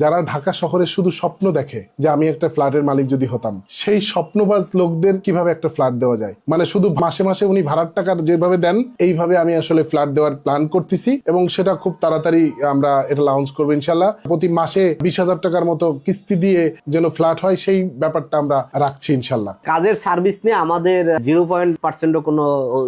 যারা ঢাকা শহরে শুধু স্বপ্ন দেখে যে আমি একটা ফ্ল্যাটের মালিক যদি হতাম, সেই স্বপ্নবাজ লোকদের কিভাবে একটা ফ্ল্যাট দেওয়া যায়, মানে শুধু মাসে মাসে উনি ভাড়ার টাকা যেভাবে দেন এইভাবে আমি আসলে ফ্ল্যাট দেওয়ার প্ল্যান করতেছি এবং সেটা খুব তাড়াতাড়ি আমরা এটা লঞ্চ করবো ইনশাল্লাহ। প্রতি মাসে 20,000 টাকার মতো কিস্তি দিয়ে যেন ফ্ল্যাট হয় সেই ব্যাপারটা আমরা রাখছি ইনশাল্লাহ। কাজের সার্ভিস নিয়ে আমাদের 0% কোনো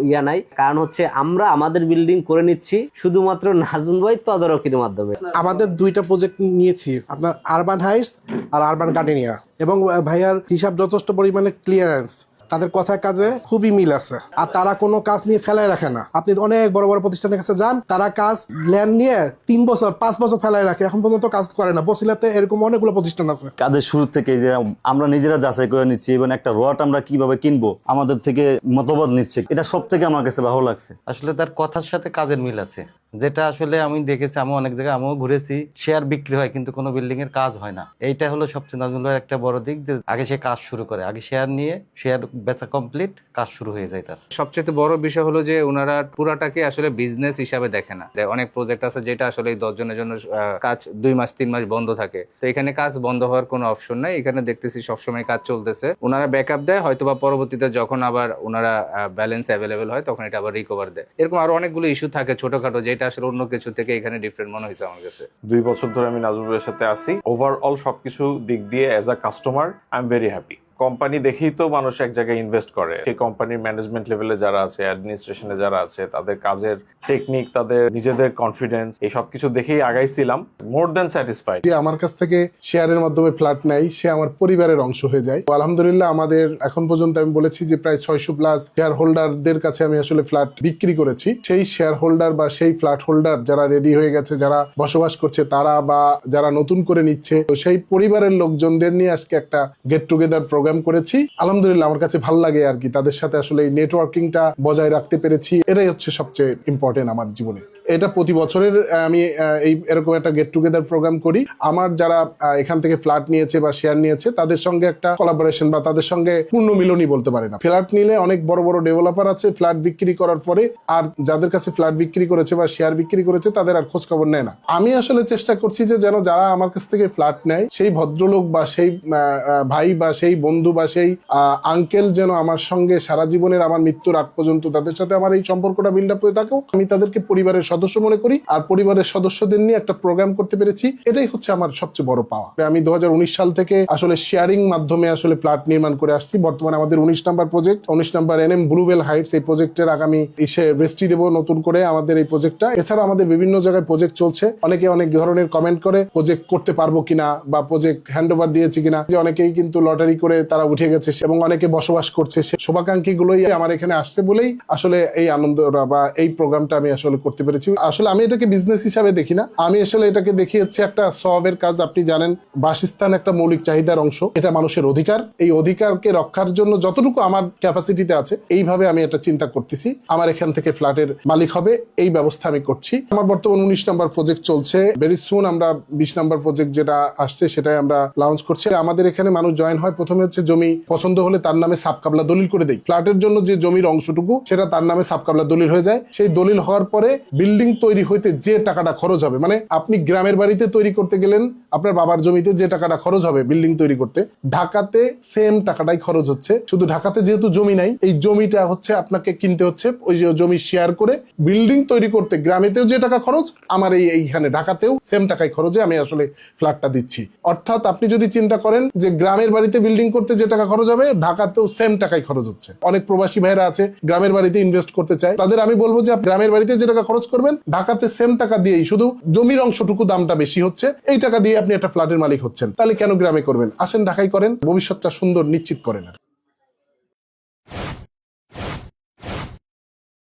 ইয়া নাই, কারণ হচ্ছে আমরা আমাদের বিল্ডিং করে নিচ্ছি শুধুমাত্র নাজমুল ভাই তদারকির মাধ্যমে। আমাদের দুইটা প্রজেক্ট নিয়েছি, আপনার আরবান হাইটস আর আরবান গার্ডেনিয়া, এবং ভাইয়ার হিসাব যথেষ্ট পরিমাণে ক্লিয়ারেন্স, তাদের কথা কাজে খুবই মিল আছে। আর তারা কোনো কাজ নিয়ে ফেলায় রাখে না। আপনি অনেক বড় বড় প্রতিষ্ঠানের কাছে যান, তারা কাজ ল্যান্ড নিয়ে 3 বছর 5 বছর ফেলায় রাখে, এখন পর্যন্ত কাজ করে না। বসিলাতে এরকম অনেকগুলো প্রতিষ্ঠান আছে। কাজের শুরু থেকে যে আমরা নিজেরা যাচাই করে নিচ্ছি এবং একটা রড আমরা কিভাবে কিনবো আমাদের থেকে মতবাদ নিচ্ছে, এটা সব থেকে আমার কাছে ভালো লাগছে। আসলে তার কথার সাথে কাজের মিল আছে, যেটা আসলে আমি দেখেছি। আমি অনেক জায়গায় আমিও ঘুরেছি, শেয়ার বিক্রি হয় কিন্তু কোনো বিল্ডিং এর কাজ হয় না। এইটা হলো সবচেয়ে নাজমুল ভাইয়ের একটা বড় দিক, যে আগে সে কাজ শুরু করে, আগে শেয়ার নিয়ে শেয়ার বেচা কমপ্লিট, কাজ শুরু হয়ে যায় তার। সবচেয়ে বড় বিষয় হলো যে ওনারা পুরাটাকে আসলে বিজনেস হিসাবে দেখে না। অনেক প্রজেক্ট আছে যেটা আসলে 10 জনের জন্য কাজ 2 মাস 3 মাস বন্ধ থাকে, তো এখানে কাজ বন্ধ হওয়ার কোনো অপশন নাই। এখানে দেখতেছি সবসময় কাজ চলতেছে, ওনারা ব্যাকআপ দেয়, হয়তোবা পরবর্তীতে যখন আবার ওনারা ব্যালেন্স অ্যাভেলেবেল হয় তখন এটা আবার রিকভার দেয়। এরকম আরো অনেকগুলো ইস্যু থাকে ছোটখাটো, যেটা আসলে অন্য কিছু থেকে এখানে ডিফারেন্ট মনে হয়েছে আমার কাছে। 2 বছর ধরে আমি নাজমুল ভাইয়ের সাথে আছি। ওভারঅল সবকিছু দিক দিয়ে as a customer I am very happy. Company দেখেই তো মানুষ এক জায়গায় ইনভেস্ট করে। সেই কোম্পানির ম্যানেজমেন্ট লেভেলে যারা আছে, অ্যাডমিনিস্ট্রেশনে যারা আছে, তাদের কাজের টেকনিক, তাদের নিজেদের কনফিডেন্স, এই সবকিছু দেখেই আগাইছিলাম। More than satisfied. যে আমার কাছ থেকে শেয়ারের মাধ্যমে ফ্ল্যাট নেয় সে আমার পরিবারের অংশ হয়ে যায়। তো আলহামদুলিল্লাহ আমাদের এখন পর্যন্ত আমি বলেছি যে প্রায় 600 প্লাস শেয়ার হোল্ডারদের কাছে আমি আসলে ফ্ল্যাট বিক্রি করেছি। সেই শেয়ার হোল্ডার বা সেই ফ্ল্যাট হোল্ডার যারা রেডি হয়ে গেছে, যারা বসবাস করছে তারা, বা যারা নতুন করে নিচ্ছে, তো সেই পরিবারের লোকজনদের নিয়ে আজকে একটা গেট টুগেদার প্রোগ্রাম করেছি। আলহামদুলিল্লাহ আমার কাছে ভালো লাগে আর কি, তাদের সাথে আসলে এই নেটওয়ার্কিংটা বজায় রাখতে পেরেছি। এটাই হচ্ছে সবচেয়ে ইম্পর্টেন্ট আমার জীবনে। এটা প্রতি বছরের আমি এই এরকম একটা গেট টুগেদার প্রোগ্রাম করি। আমার যারা এখান থেকে ফ্ল্যাট নিয়েছে বা শেয়ার নিয়েছে তাদের সঙ্গে একটা কোলাবোরেশন বা তাদের সঙ্গে পূর্ণ মিলনই বলতে পারে না। ফ্ল্যাট নিলে অনেক বড় বড় ডেভেলপার আছে, ফ্ল্যাট বিক্রি করার পরে আর যাদের কাছে ফ্ল্যাট বিক্রি করেছে বা শেয়ার বিক্রি করেছে তাদের আর খোঁজ খবর নেয় না। আমি আসলে চেষ্টা করছি যে যেন যারা আমার কাছ থেকে ফ্ল্যাট নেয় সেই ভদ্রলোক বা সেই ভাই বা সেই বন্ধু বা সেই আঙ্কেল যেন আমার সঙ্গে সারা জীবনের, আমার মৃত্যুর আগ পর্যন্ত তাদের সাথে আমার এই সম্পর্কটা বিল্ড আপ হয়ে থাকুক। আমি তাদেরকে পরিবারের সদস্য মনে করি আর পরিবারের সদস্যদের নিয়ে একটা প্রোগ্রাম করতে পেরেছি, এটাই হচ্ছে আমার সবচেয়ে বড় পাওয়া। আমি 2019 সাল থেকে আসলে শেয়ারিং মাধ্যমে আসলে ফ্ল্যাট নির্মাণ করে আসছি। বর্তমানে আমাদের 19 নম্বর প্রজেক্ট, 19 নম্বর NM ব্লুওয়েল হাইটস, এই প্রজেক্টের আগামী এসে রেজিস্ট্রি দেবো নতুন করে আমাদের এই প্রজেক্টটা। এছাড়া আমাদের বিভিন্ন জায়গায় প্রজেক্ট চলছে। অনেকে অনেক ধরনের কমেন্ট করে প্রজেক্ট করতে পারবো কিনা বা প্রজেক্ট হ্যান্ড ওভার দিয়েছি কিনা, যে অনেকেই কিন্তু লটারি করে তারা উঠে গেছে এবং অনেকে বসবাস করছে। সে শুভাকাঙ্ক্ষী গুলোই আমার এখানে আসছে বলেই আসলে এই আনন্দ বা এই প্রোগ্রামটা আমি আসলে করতে পেরেছি। আসলে আমি এটাকে বিজনেস হিসাবে দেখি না, আমি আসলে এটাকে দেখি হচ্ছে একটা সওয়াবের কাজ। আপনি জানেন বাসস্থান একটা মৌলিক চাহিদার অংশ, এটা মানুষের অধিকার। এই অধিকারকে রক্ষার জন্য যতটুকু আমার ক্যাপাসিটিতে আছে এইভাবে আমি এটা চিন্তা করতেছি। আমার এখান থেকে ফ্ল্যাটের মালিক হবে এই ব্যবস্থা আমি করছি। আমার বর্তমান 19 নম্বর প্রজেক্ট চলছে, ভেরি সুন আমরা 20 নম্বর প্রজেক্ট যেটা আসছে সেটাই আমরা লঞ্চ করছি। আমাদের এখানে মানুষ জয়েন হয়, প্রথমে হচ্ছে জমি পছন্দ হলে তার নামে সাবকাবলা দলিল করে দেই। ফ্ল্যাটের জন্য যে জমির অংশটুকু সেটা তার নামে সাবকাবলা দলিল হয়ে যায়। সেই দলিল হওয়ার পরে বিল্ডিং তৈরি হইতে যে টাকাটা খরচ হবে, মানে আপনি গ্রামের বাড়িতে তৈরি করতে গেলেন আপনার বাবার জমিতে যে টাকাটা খরচ হবে বিল্ডিং তৈরি করতে, ঢাকাতে সেম টাকাটাই খরচ হচ্ছে। শুধু ঢাকাতে যেহেতু জমি নাই, এই জমিটা হচ্ছে আপনাকে কিনতে হচ্ছে, ওই যে জমি শেয়ার করে বিল্ডিং তৈরি করতে গ্রামেতেও যে টাকা খরচ, আমার এইখানে ঢাকাতেও সেম টাকাই খরচে আমি আসলে ফ্ল্যাটটা দিচ্ছি। অর্থাৎ আপনি যদি চিন্তা করেন যে গ্রামের বাড়িতে বিল্ডিং করতে যে টাকা খরচ হবে ঢাকাতেও সেম টাকাই খরচ হচ্ছে। অনেক প্রবাসী ভাইরা আছে গ্রামের বাড়িতে ইনভেস্ট করতে চায়, তাদের আমি বলবো যে গ্রামের বাড়িতে যে টাকা খরচ করবেন ঢাকাতে সেম টাকা দিয়েই, শুধু জমির অংশটুকু দামটা বেশি হচ্ছে, এই টাকা দিয়ে আপনি একটা ফ্ল্যাটের মালিক হচ্ছেন। তাহলে কেন গ্রামে করবেন? আসেন ঢাকায় করেন, ভবিষ্যৎটা সুন্দর নিশ্চিত করেন।